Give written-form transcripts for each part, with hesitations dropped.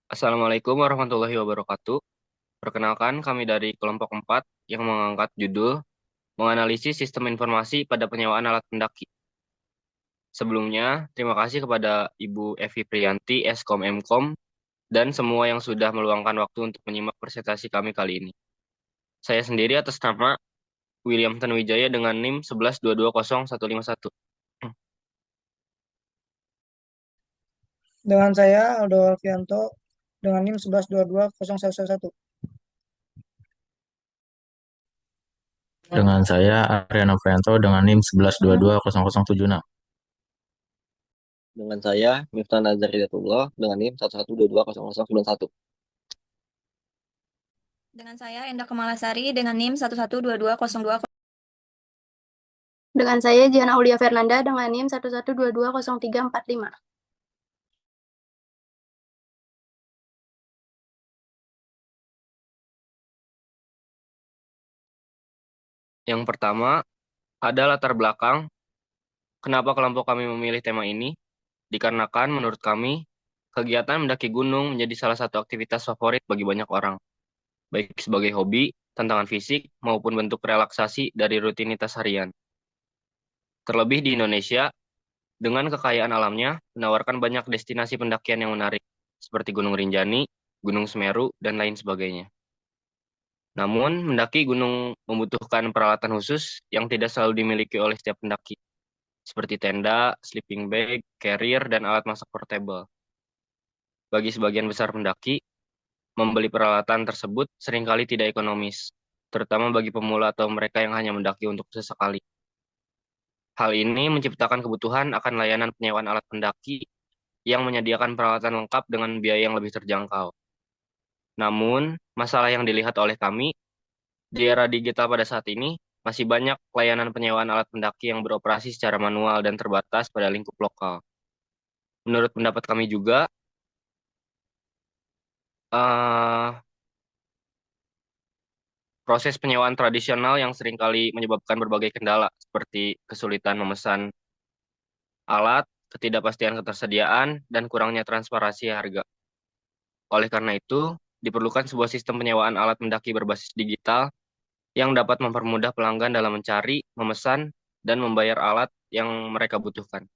Assalamualaikum warahmatullahi wabarakatuh. Perkenalkan, kami dari kelompok 4 yang mengangkat judul menganalisis sistem informasi pada penyewaan alat pendaki. Sebelumnya, terima kasih kepada Ibu Evi Priyanti, Eskom Mkom, dan semua yang sudah meluangkan waktu untuk menyimak presentasi kami kali ini. Saya sendiri atas nama William Tanuwijaya dengan NIM 11220151. Dengan saya Aldo Alfianto dengan NIM 11220111. Dengan saya Arya Nofrianto dengan NIM 11220076. Dengan saya, Miftah Nazar Hidayatullah dengan NIM 11220091. Dengan saya Endah Kemalasari dengan NIM 112202. Dengan saya Jiana Aulia Fernanda dengan NIM 11220345. Yang pertama, ada latar belakang kenapa kelompok kami memilih tema ini. Dikarenakan menurut kami, kegiatan mendaki gunung menjadi salah satu aktivitas favorit bagi banyak orang, baik sebagai hobi, tantangan fisik, maupun bentuk relaksasi dari rutinitas harian. Terlebih di Indonesia, dengan kekayaan alamnya, menawarkan banyak destinasi pendakian yang menarik, seperti Gunung Rinjani, Gunung Semeru, dan lain sebagainya. Namun, mendaki gunung membutuhkan peralatan khusus yang tidak selalu dimiliki oleh setiap pendaki, seperti tenda, sleeping bag, carrier, dan alat masak portable. Bagi sebagian besar pendaki, membeli peralatan tersebut seringkali tidak ekonomis, terutama bagi pemula atau mereka yang hanya mendaki untuk sesekali. Hal ini menciptakan kebutuhan akan layanan penyewaan alat pendaki yang menyediakan peralatan lengkap dengan biaya yang lebih terjangkau. Namun, masalah yang dilihat oleh kami, di era digital pada saat ini, masih banyak layanan penyewaan alat pendaki yang beroperasi secara manual dan terbatas pada lingkup lokal. Menurut pendapat kami juga, eh, proses penyewaan tradisional yang seringkali menyebabkan berbagai kendala, seperti kesulitan memesan alat, ketidakpastian ketersediaan, dan kurangnya transparansi harga. Oleh karena itu, diperlukan sebuah sistem penyewaan alat mendaki berbasis digital yang dapat mempermudah pelanggan dalam mencari, memesan, dan membayar alat yang mereka butuhkan.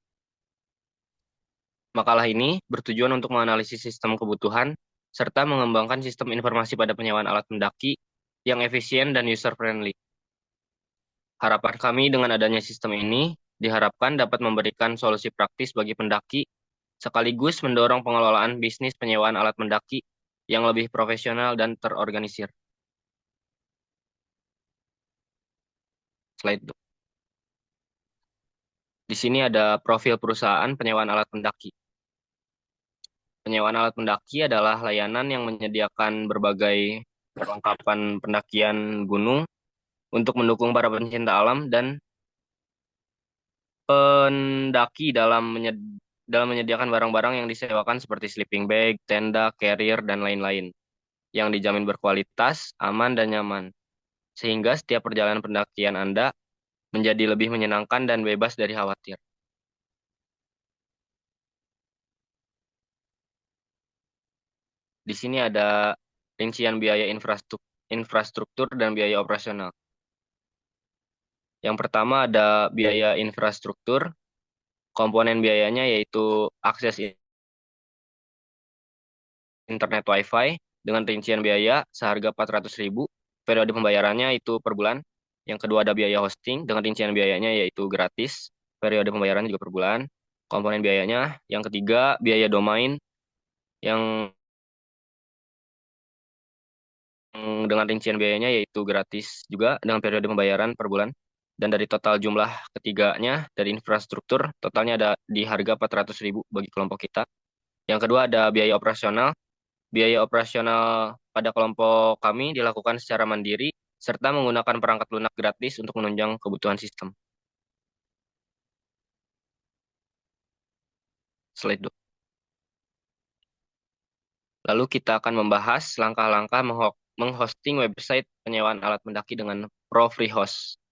Makalah ini bertujuan untuk menganalisis sistem kebutuhan serta mengembangkan sistem informasi pada penyewaan alat mendaki yang efisien dan user-friendly. Harapan kami dengan adanya sistem ini diharapkan dapat memberikan solusi praktis bagi pendaki, sekaligus mendorong pengelolaan bisnis penyewaan alat mendaki yang lebih profesional dan terorganisir. Slide. Di sini ada profil perusahaan penyewaan alat pendaki. Penyewaan alat pendaki adalah layanan yang menyediakan berbagai perlengkapan pendakian gunung untuk mendukung para pencinta alam dan pendaki dalam menyediakan barang-barang yang disewakan seperti sleeping bag, tenda, carrier, dan lain-lain yang dijamin berkualitas, aman, dan nyaman. Sehingga setiap perjalanan pendakian Anda menjadi lebih menyenangkan dan bebas dari khawatir. Di sini ada rincian biaya infrastruktur dan biaya operasional. Yang pertama ada biaya infrastruktur, komponen biayanya yaitu akses internet WiFi dengan rincian biaya seharga 400.000, periode pembayarannya itu per bulan. Yang kedua ada biaya hosting dengan rincian biayanya yaitu gratis, periode pembayarannya juga per bulan. Komponen biayanya, yang ketiga biaya domain yang dengan rincian biayanya yaitu gratis juga dengan periode pembayaran per bulan. Dan dari total jumlah ketiganya dari infrastruktur, totalnya ada di harga 400.000 bagi kelompok kita. Yang kedua ada biaya operasional. Biaya operasional pada kelompok kami dilakukan secara mandiri serta menggunakan perangkat lunak gratis untuk menunjang kebutuhan sistem. Slide 2. Lalu kita akan membahas langkah-langkah menghosting website penyewaan alat mendaki dengan Pro Free Host.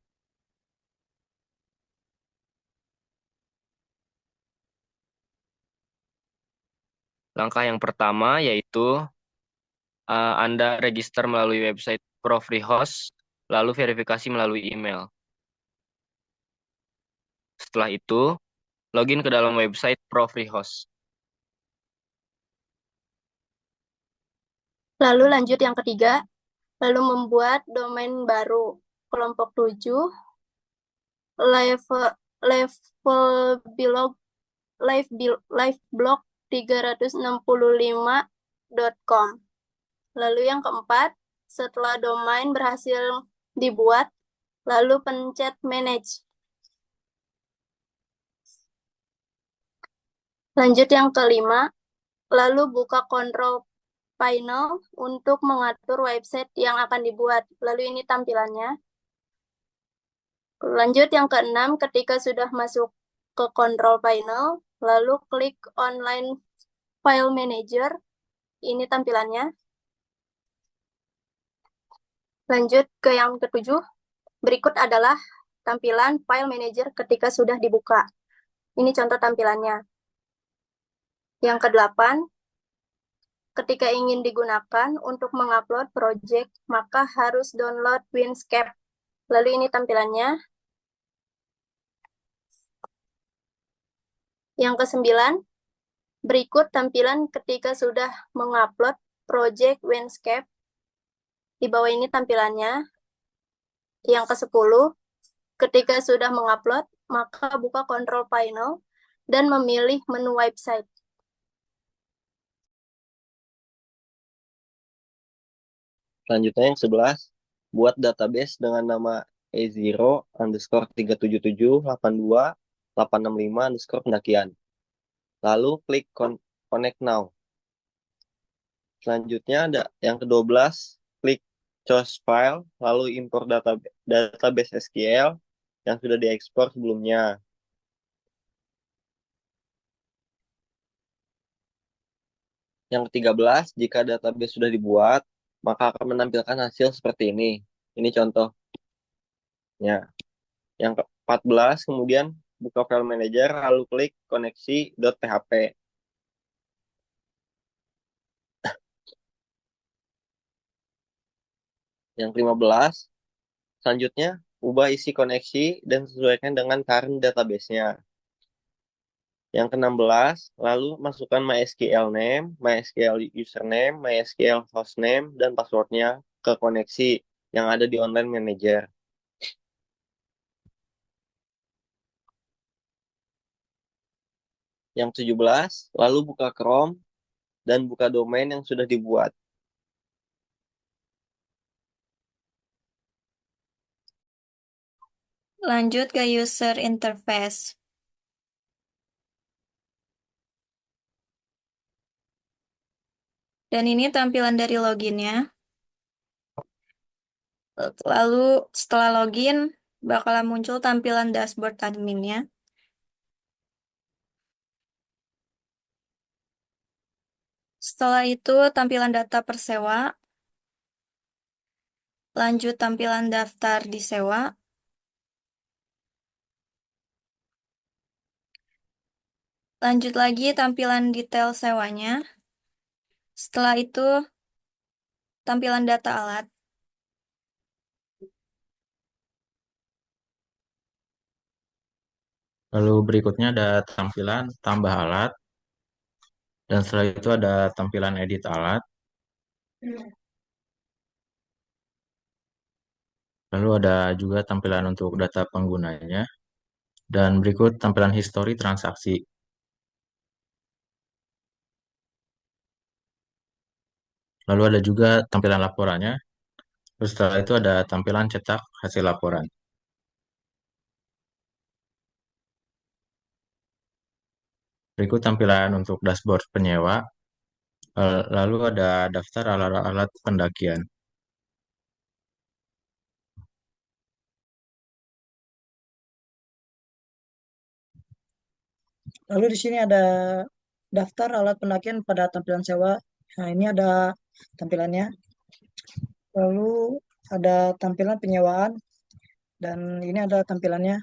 Langkah yang pertama yaitu Anda register melalui website ProFreeHost, lalu verifikasi melalui email. Setelah itu, login ke dalam website ProFreeHost. Lalu lanjut yang ketiga, lalu membuat domain baru. Kelompok 7, level blog liveblog 365.com. Lalu yang keempat, setelah domain berhasil dibuat, lalu pencet manage. Lanjut yang kelima, lalu buka control panel untuk mengatur website yang akan dibuat. Lalu ini tampilannya. Lanjut yang keenam, ketika sudah masuk ke control panel, lalu klik online file manager. Ini tampilannya. Lanjut ke yang ketujuh, berikut adalah tampilan file manager ketika sudah dibuka. Ini contoh tampilannya. Yang kedelapan, ketika ingin digunakan untuk mengupload project, maka harus download Winscape. Lalu ini tampilannya. Yang kesembilan, berikut tampilan ketika sudah mengupload project Winscape. Di bawah ini tampilannya. Yang ke-10, ketika sudah mengupload, maka buka control panel dan memilih menu website. Selanjutnya yang 11, buat database dengan nama E0_37828285_pendakian. Lalu klik Connect Now. Selanjutnya ada yang ke-12, klik Choose File, lalu import database SQL yang sudah diekspor sebelumnya. Yang ke-13, jika database sudah dibuat, maka akan menampilkan hasil seperti ini. Ini contohnya. Yang ke-14, kemudian buka file manager, lalu klik koneksi.php. Yang ke-15, selanjutnya ubah isi koneksi dan sesuaikan dengan current database-nya. Yang ke-16, lalu masukkan MySQL name, MySQL username, MySQL hostname, dan passwordnya ke koneksi yang ada di online manager. Yang ke-17, lalu buka Chrome dan buka domain yang sudah dibuat. Lanjut ke user interface. Dan ini tampilan dari loginnya. Lalu setelah login, bakalan muncul tampilan dashboard adminnya. Setelah itu tampilan data persewa. Lanjut tampilan daftar disewa. Lanjut lagi tampilan detail sewanya. Setelah itu tampilan data alat. Lalu berikutnya ada tampilan tambah alat. Dan setelah itu ada tampilan edit alat. Lalu ada juga tampilan untuk data penggunanya. Dan berikut tampilan histori transaksi. Lalu ada juga tampilan laporannya. Terus setelah itu ada tampilan cetak hasil laporan. Berikut tampilan untuk dashboard penyewa. Lalu ada daftar alat-alat pendakian. Lalu di sini ada daftar alat pendakian pada tampilan sewa. Nah, ini ada tampilannya. Lalu ada tampilan penyewaan dan ini ada tampilannya.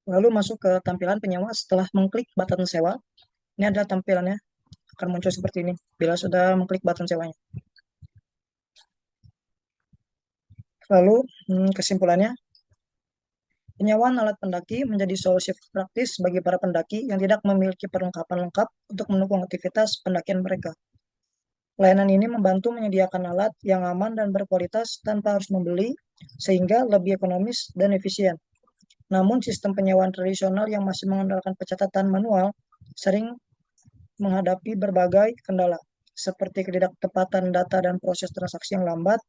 Lalu masuk ke tampilan penyewa setelah mengklik button sewa. Ini adalah tampilannya, akan muncul seperti ini bila sudah mengklik button sewanya. Lalu kesimpulannya, penyewaan alat pendaki menjadi solusi praktis bagi para pendaki yang tidak memiliki perlengkapan lengkap untuk mendukung aktivitas pendakian mereka. Layanan ini membantu menyediakan alat yang aman dan berkualitas tanpa harus membeli, sehingga lebih ekonomis dan efisien. Namun, sistem penyewaan tradisional yang masih mengandalkan pencatatan manual sering menghadapi berbagai kendala, seperti ketidaktepatan data dan proses transaksi yang lambat.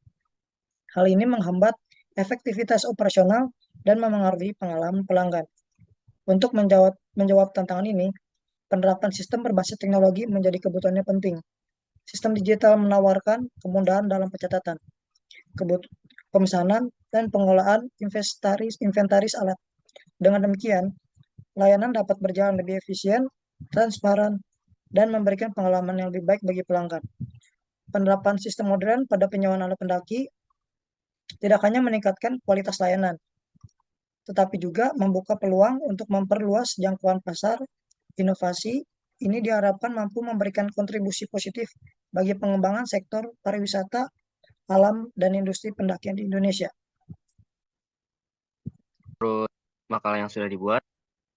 Hal ini menghambat efektivitas operasional dan memengaruhi pengalaman pelanggan. Untuk menjawab tantangan ini, penerapan sistem berbasis teknologi menjadi kebutuhannya penting. Sistem digital menawarkan kemudahan dalam pencatatan, pemesanan, dan pengolahan inventaris alat. Dengan demikian, layanan dapat berjalan lebih efisien, transparan, dan memberikan pengalaman yang lebih baik bagi pelanggan. Penerapan sistem modern pada penyewaan alat pendaki tidak hanya meningkatkan kualitas layanan, tetapi juga membuka peluang untuk memperluas jangkauan pasar. Inovasi ini diharapkan mampu memberikan kontribusi positif bagi pengembangan sektor pariwisata, alam, dan industri pendakian di Indonesia. Menurut makalah yang sudah dibuat,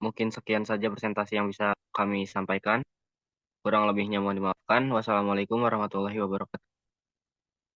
mungkin sekian saja presentasi yang bisa kami sampaikan. Kurang lebihnya mohon dimaafkan. Wassalamualaikum warahmatullahi wabarakatuh.